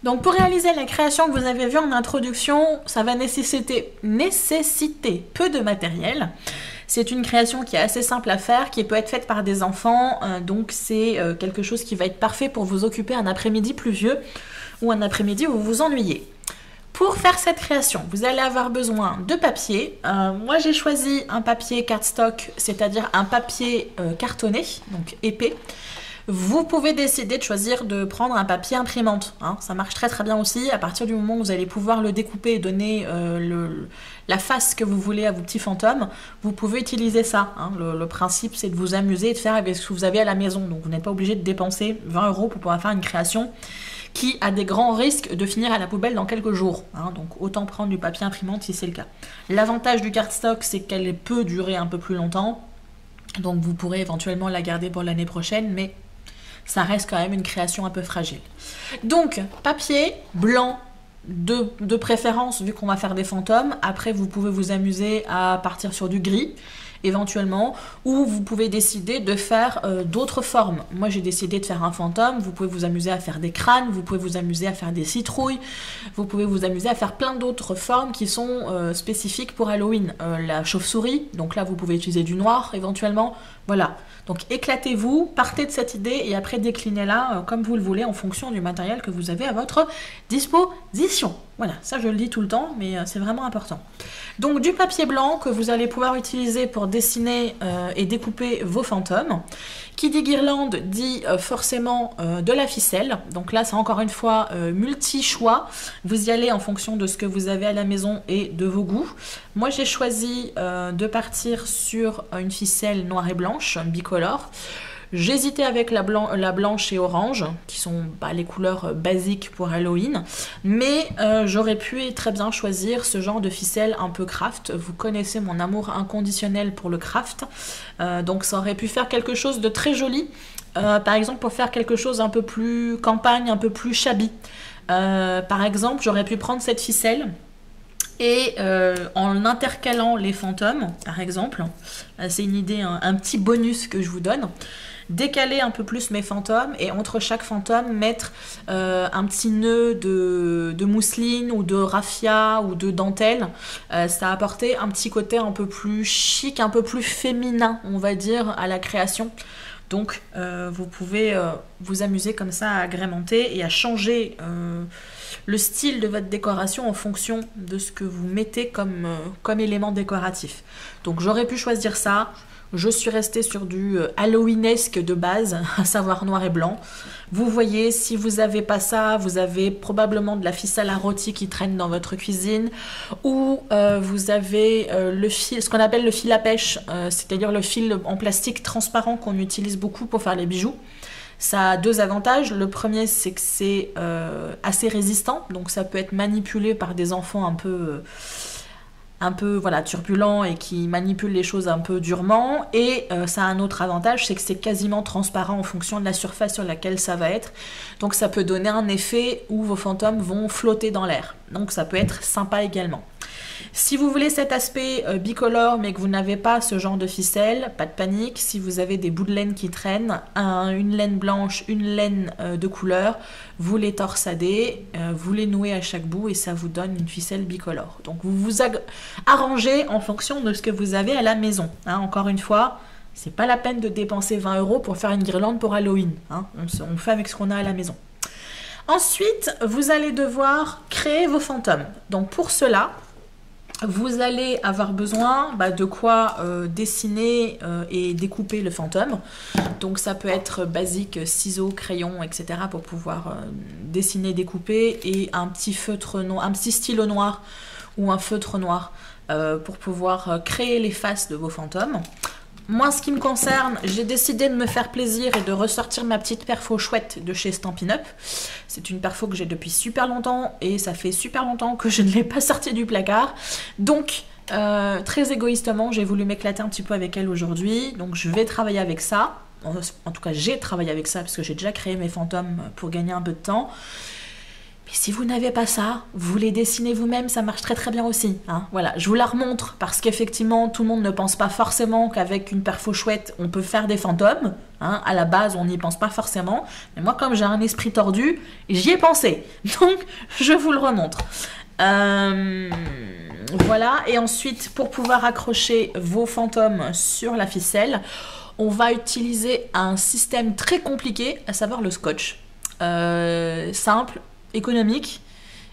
Donc pour réaliser la création que vous avez vue en introduction, ça va nécessiter peu de matériel. C'est une création qui est assez simple à faire, qui peut être faite par des enfants, donc c'est quelque chose qui va être parfait pour vous occuper un après-midi pluvieux ou un après-midi où vous vous ennuyez. Pour faire cette création, vous allez avoir besoin de papier. Moi j'ai choisi un papier cardstock, c'est-à-dire un papier cartonné, donc épais. Vous pouvez décider de choisir de prendre un papier imprimante, hein. Ça marche très très bien aussi. À partir du moment où vous allez pouvoir le découper et donner la face que vous voulez à vos petits fantômes, vous pouvez utiliser ça, hein. Le principe c'est de vous amuser et de faire avec ce que vous avez à la maison. Donc vous n'êtes pas obligé de dépenser 20 € pour pouvoir faire une création qui a des grands risques de finir à la poubelle dans quelques jours, hein. Donc autant prendre du papier imprimante si c'est le cas. L'avantage du cardstock, c'est qu'elle peut durer un peu plus longtemps. Donc vous pourrez éventuellement la garder pour l'année prochaine, mais ça reste quand même une création un peu fragile. Donc, papier blanc de préférence, vu qu'on va faire des fantômes. Après, vous pouvez vous amuser à partir sur du gris, éventuellement, ou vous pouvez décider de faire d'autres formes. Moi, j'ai décidé de faire un fantôme. Vous pouvez vous amuser à faire des crânes, vous pouvez vous amuser à faire des citrouilles, vous pouvez vous amuser à faire plein d'autres formes qui sont spécifiques pour Halloween. La chauve-souris, donc là, vous pouvez utiliser du noir, éventuellement. Voilà. Donc éclatez-vous, partez de cette idée et après déclinez-la comme vous le voulez en fonction du matériel que vous avez à votre disposition. Voilà, ça je le dis tout le temps, mais c'est vraiment important. Donc du papier blanc que vous allez pouvoir utiliser pour dessiner et découper vos fantômes. Qui dit guirlande dit forcément de la ficelle. Donc là, c'est encore une fois multi-choix. Vous y allez en fonction de ce que vous avez à la maison et de vos goûts. Moi, j'ai choisi de partir sur une ficelle noire et blanche, bicolore. J'hésitais avec la blanche et orange, qui sont les couleurs basiques pour Halloween, mais j'aurais pu très bien choisir ce genre de ficelle un peu craft. Vous connaissez mon amour inconditionnel pour le craft, donc ça aurait pu faire quelque chose de très joli, par exemple pour faire quelque chose un peu plus campagne, un peu plus shabby. Par exemple, j'aurais pu prendre cette ficelle, et en intercalant les fantômes, par exemple, c'est une idée, un petit bonus que je vous donne, décaler un peu plus mes fantômes et entre chaque fantôme mettre un petit nœud de mousseline ou de raffia ou de dentelle. Ça a apporté un petit côté un peu plus chic, un peu plus féminin, on va dire, à la création. Donc vous pouvez vous amuser comme ça à agrémenter et à changer le style de votre décoration en fonction de ce que vous mettez comme élément décoratif. Donc j'aurais pu choisir ça. Je suis restée sur du Halloweenesque de base, à savoir noir et blanc. Vous voyez, si vous n'avez pas ça, vous avez probablement de la ficelle à rôti qui traîne dans votre cuisine, ou vous avez le fil, ce qu'on appelle le fil à pêche, c'est-à-dire le fil en plastique transparent qu'on utilise beaucoup pour faire les bijoux. Ça a deux avantages. Le premier, c'est que c'est assez résistant, donc ça peut être manipulé par des enfants un peu voilà, turbulents et qui manipulent les choses un peu durement. Et ça a un autre avantage, c'est que c'est quasiment transparent en fonction de la surface sur laquelle ça va être. Donc ça peut donner un effet où vos fantômes vont flotter dans l'air. Donc ça peut être sympa également. Si vous voulez cet aspect bicolore mais que vous n'avez pas ce genre de ficelle, pas de panique. Si vous avez des bouts de laine qui traînent, une laine blanche, une laine de couleur, vous les torsadez, vous les nouez à chaque bout et ça vous donne une ficelle bicolore. Donc vous vous arrangez en fonction de ce que vous avez à la maison, hein. Encore une fois, c'est pas la peine de dépenser 20 € pour faire une guirlande pour Halloween, hein. On fait avec ce qu'on a à la maison. Ensuite, vous allez devoir créer vos fantômes. Donc pour cela, vous allez avoir besoin de quoi dessiner et découper le fantôme. Donc ça peut être basique, ciseaux, crayons, etc. pour pouvoir dessiner, découper, et un petit feutre noir, un petit stylo noir ou un feutre noir pour pouvoir créer les faces de vos fantômes. Moi, ce qui me concerne, j'ai décidé de me faire plaisir et de ressortir ma petite perfo chouette de chez Stampin' Up. C'est une perfo que j'ai depuis super longtemps et ça fait super longtemps que je ne l'ai pas sortie du placard. Donc, très égoïstement, j'ai voulu m'éclater un petit peu avec elle aujourd'hui. Donc, je vais travailler avec ça. En tout cas, j'ai travaillé avec ça parce que j'ai déjà créé mes fantômes pour gagner un peu de temps. Mais si vous n'avez pas ça, vous les dessinez vous-même, ça marche très très bien aussi. Hein. Voilà, je vous la remontre parce qu'effectivement, tout le monde ne pense pas forcément qu'avec une perfo chouette, on peut faire des fantômes. Hein. À la base, on n'y pense pas forcément. Mais moi, comme j'ai un esprit tordu, j'y ai pensé. Donc, je vous le remontre. Voilà, et ensuite, pour pouvoir accrocher vos fantômes sur la ficelle, on va utiliser un système très compliqué, à savoir le scotch. Simple, économique,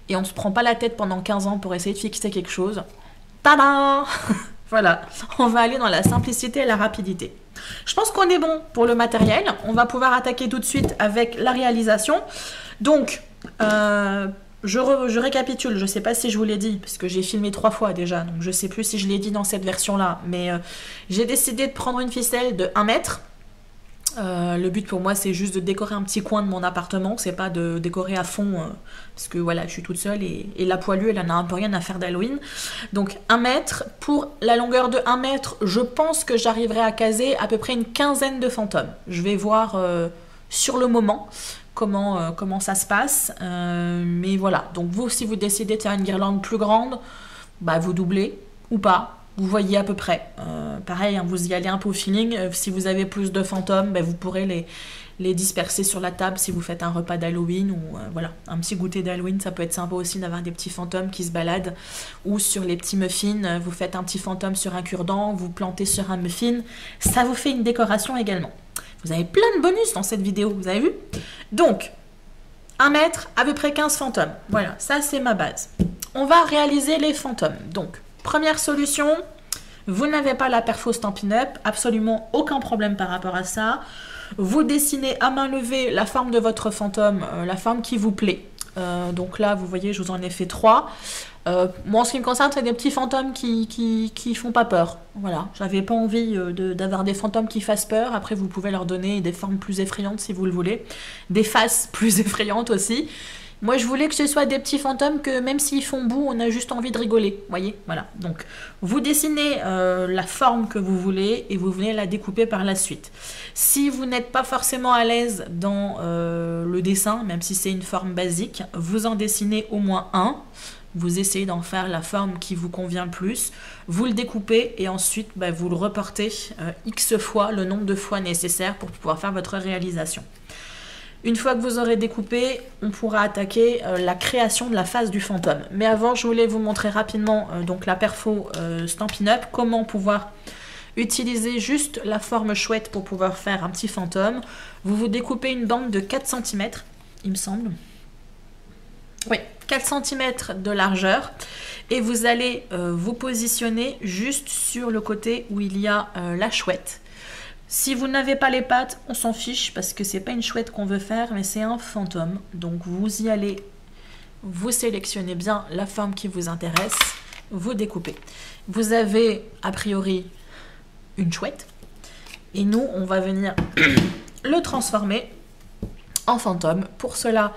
et on ne se prend pas la tête pendant 15 ans pour essayer de fixer quelque chose. Tada! Voilà, on va aller dans la simplicité et la rapidité. Je pense qu'on est bon pour le matériel. On va pouvoir attaquer tout de suite avec la réalisation. Donc, je récapitule, je ne sais pas si je vous l'ai dit, parce que j'ai filmé 3 fois déjà, donc je ne sais plus si je l'ai dit dans cette version-là, mais j'ai décidé de prendre une ficelle de 1 mètre. Le but pour moi c'est juste de décorer un petit coin de mon appartement, c'est pas de décorer à fond parce que voilà je suis toute seule et la poilue elle en a un peu rien à faire d'Halloween. Donc 1 mètre, pour la longueur de 1 mètre je pense que j'arriverai à caser à peu près une quinzaine de fantômes. Je vais voir sur le moment comment ça se passe, mais voilà, donc vous si vous décidez de faire une guirlande plus grande, bah vous doublez ou pas. Vous voyez à peu près. Pareil, hein, vous y allez un peu au feeling. Si vous avez plus de fantômes, ben, vous pourrez les disperser sur la table si vous faites un repas d'Halloween ou voilà, un petit goûter d'Halloween. Ça peut être sympa aussi d'avoir des petits fantômes qui se baladent. Ou sur les petits muffins, vous faites un petit fantôme sur un cure-dent, vous plantez sur un muffin. Ça vous fait une décoration également. Vous avez plein de bonus dans cette vidéo, vous avez vu? Donc, 1 mètre, à peu près 15 fantômes. Voilà, ça c'est ma base. On va réaliser les fantômes. Donc, première solution, vous n'avez pas la perfo Stampin' Up, absolument aucun problème par rapport à ça. Vous dessinez à main levée la forme de votre fantôme, la forme qui vous plaît. Donc là, vous voyez, je vous en ai fait 3. Moi, en ce qui me concerne, c'est des petits fantômes qui font pas peur. Voilà, j'avais pas envie d'avoir des fantômes qui fassent peur. Après, vous pouvez leur donner des formes plus effrayantes si vous le voulez. Des faces plus effrayantes aussi. Moi, je voulais que ce soit des petits fantômes que même s'ils font boue, on a juste envie de rigoler. Voyez, voilà. Donc, vous dessinez la forme que vous voulez et vous venez la découper par la suite. Si vous n'êtes pas forcément à l'aise dans le dessin, même si c'est une forme basique, vous en dessinez au moins un. Vous essayez d'en faire la forme qui vous convient le plus. Vous le découpez et ensuite, bah, vous le reportez X fois, le nombre de fois nécessaire pour pouvoir faire votre réalisation. Une fois que vous aurez découpé, on pourra attaquer la création de la face du fantôme. Mais avant, je voulais vous montrer rapidement donc la perfo Stampin' Up, comment pouvoir utiliser juste la forme chouette pour pouvoir faire un petit fantôme. Vous découpez une bande de 4 cm, il me semble. Oui, 4 cm de largeur. Et vous allez vous positionner juste sur le côté où il y a la chouette. Si vous n'avez pas les pattes, on s'en fiche parce que c'est pas une chouette qu'on veut faire, mais c'est un fantôme. Donc vous y allez, vous sélectionnez bien la forme qui vous intéresse, vous découpez. Vous avez a priori une chouette et nous on va venir le transformer en fantôme. Pour cela,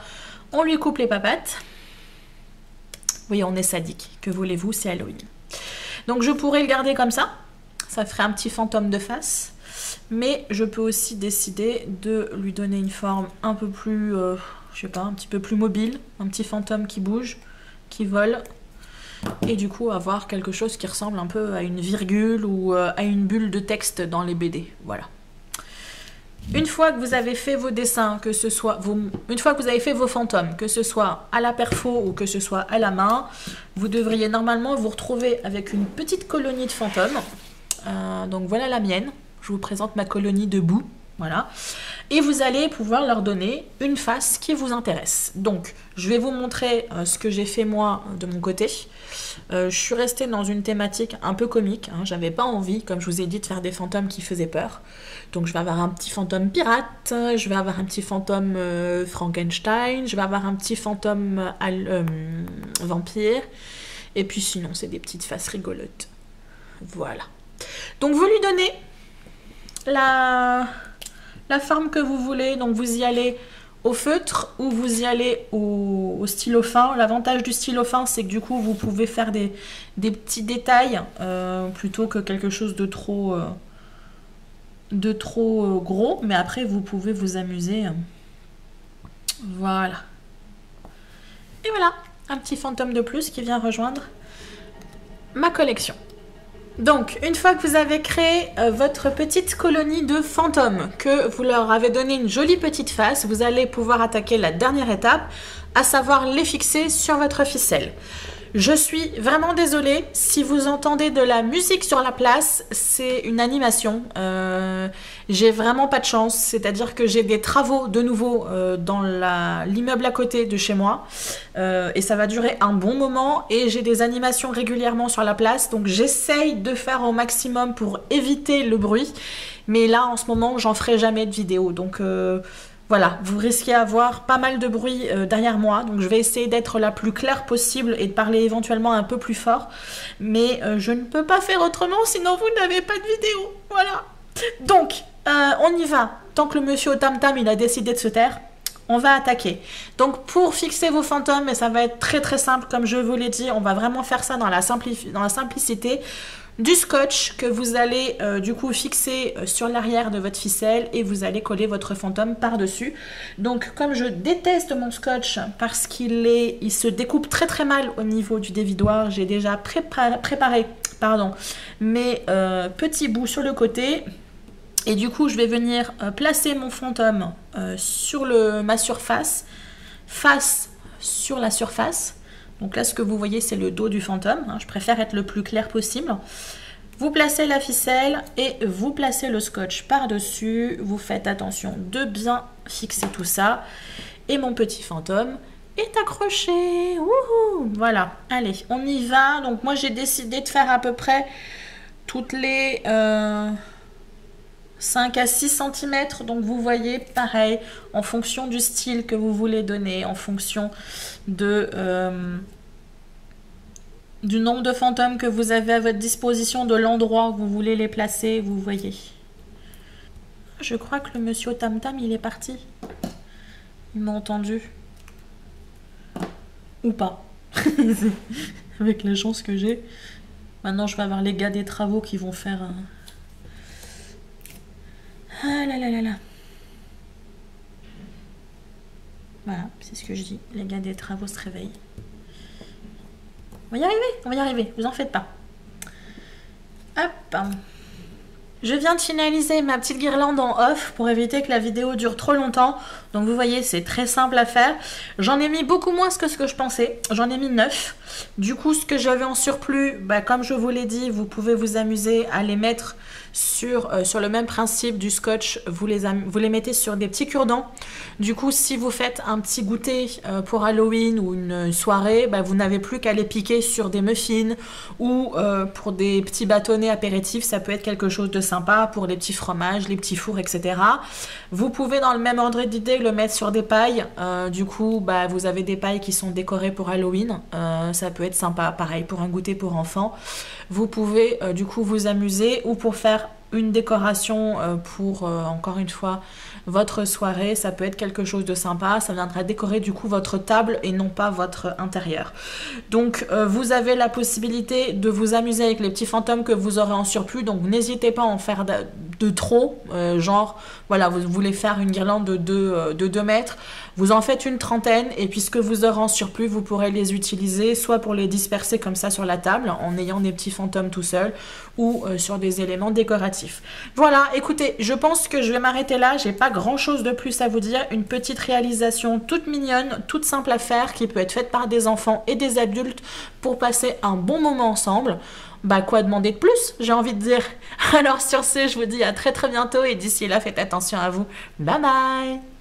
on lui coupe les papates. Vous voyez, on est sadique. Que voulez-vous, c'est Halloween. Donc je pourrais le garder comme ça ferait un petit fantôme de face. Mais je peux aussi décider de lui donner une forme un peu plus, je sais pas, un petit peu plus mobile. Un petit fantôme qui bouge, qui vole. Et du coup avoir quelque chose qui ressemble un peu à une virgule ou à une bulle de texte dans les BD. Voilà. Une fois que vous avez fait vos dessins, que ce soit une fois que vous avez fait vos fantômes, que ce soit à la perfo ou que ce soit à la main, vous devriez normalement vous retrouver avec une petite colonie de fantômes. Donc voilà la mienne. Je vous présente ma colonie de boue, voilà. Et vous allez pouvoir leur donner une face qui vous intéresse. Donc, je vais vous montrer ce que j'ai fait moi de mon côté. Je suis restée dans une thématique un peu comique. Hein. J'avais pas envie, comme je vous ai dit, de faire des fantômes qui faisaient peur. Donc, je vais avoir un petit fantôme pirate, je vais avoir un petit fantôme Frankenstein, je vais avoir un petit fantôme vampire. Et puis sinon, c'est des petites faces rigolotes. Voilà. Donc, vous lui donnez la forme que vous voulez, donc vous y allez au feutre ou vous y allez au stylo fin. L'avantage du stylo fin, c'est que du coup vous pouvez faire des petits détails plutôt que quelque chose de trop gros, mais après vous pouvez vous amuser. Voilà. Et voilà, un petit fantôme de plus qui vient rejoindre ma collection. Donc, une fois que vous avez créé votre petite colonie de fantômes, que vous leur avez donné une jolie petite face, vous allez pouvoir attaquer la dernière étape, à savoir les fixer sur votre ficelle. Je suis vraiment désolée, si vous entendez de la musique sur la place, c'est une animation. J'ai vraiment pas de chance, c'est-à-dire que j'ai des travaux de nouveau dans l'immeuble à côté de chez moi et ça va durer un bon moment et j'ai des animations régulièrement sur la place, donc j'essaye de faire au maximum pour éviter le bruit, mais là en ce moment j'en ferai jamais de vidéo, donc voilà, vous risquez d'avoir pas mal de bruit derrière moi, donc je vais essayer d'être la plus claire possible et de parler éventuellement un peu plus fort, mais je ne peux pas faire autrement, sinon vous n'avez pas de vidéo, voilà. Donc, on y va, tant que le monsieur au tam-tam il a décidé de se taire, on va attaquer. Donc pour fixer vos fantômes, et ça va être très très simple, comme je vous l'ai dit, on va vraiment faire ça dans la simplicité. Du scotch que vous allez du coup fixer sur l'arrière de votre ficelle et vous allez coller votre fantôme par-dessus. Donc comme je déteste mon scotch parce il se découpe très très mal au niveau du dévidoir, j'ai déjà préparé mes petits bouts sur le côté. Et du coup, je vais venir placer mon fantôme sur ma surface, face sur la surface. Donc là, ce que vous voyez, c'est le dos du fantôme. Hein, je préfère être le plus clair possible. Vous placez la ficelle et vous placez le scotch par-dessus. Vous faites attention de bien fixer tout ça. Et mon petit fantôme est accroché. Wouhou! Voilà, allez, on y va. Donc moi, j'ai décidé de faire à peu près toutes les 5 à 6 cm. Donc vous voyez, pareil, en fonction du style que vous voulez donner, en fonction de... du nombre de fantômes que vous avez à votre disposition, de l'endroit où vous voulez les placer, vous voyez. Je crois que le monsieur au tam-tam, il est parti. Il m'a entendu. Ou pas. Avec la chance que j'ai. Maintenant, je vais avoir les gars des travaux qui vont faire... Ah là là là là. Voilà, c'est ce que je dis. Les gars des travaux se réveillent. On va y arriver, vous en faites pas. Hop. Je viens de finaliser ma petite guirlande en off pour éviter que la vidéo dure trop longtemps. Donc vous voyez, c'est très simple à faire. J'en ai mis beaucoup moins que ce que je pensais. J'en ai mis 9. Du coup, ce que j'avais en surplus, comme je vous l'ai dit, vous pouvez vous amuser à les mettre sur le même principe du scotch. Vous les mettez sur des petits cure-dents. Du coup, si vous faites un petit goûter pour Halloween ou une soirée, vous n'avez plus qu'à les piquer sur des muffins ou pour des petits bâtonnets apéritifs. Ça peut être quelque chose de sympa pour les petits fromages, les petits fours, etc. Vous pouvez, dans le même ordre d'idée, le mettre sur des pailles. Du coup, vous avez des pailles qui sont décorées pour Halloween. Ça peut être sympa, pareil, pour un goûter pour enfants. Vous pouvez, du coup, vous amuser ou pour faire une décoration pour, encore une fois, votre soirée. Ça peut être quelque chose de sympa. Ça viendra décorer, du coup, votre table et non pas votre intérieur. Donc, vous avez la possibilité de vous amuser avec les petits fantômes que vous aurez en surplus. Donc, n'hésitez pas à en faire de trop. Genre, voilà, vous voulez faire une guirlande de 2 mètres. Vous en faites une trentaine et puis ce que vous aurez en surplus, vous pourrez les utiliser soit pour les disperser comme ça sur la table en ayant des petits fantômes tout seuls ou sur des éléments décoratifs. Voilà, écoutez, je pense que je vais m'arrêter là. J'ai pas grand chose de plus à vous dire. Une petite réalisation toute mignonne, toute simple à faire qui peut être faite par des enfants et des adultes pour passer un bon moment ensemble. Quoi demander de plus, j'ai envie de dire. Alors sur ce, je vous dis à très très bientôt et d'ici là, faites attention à vous. Bye bye!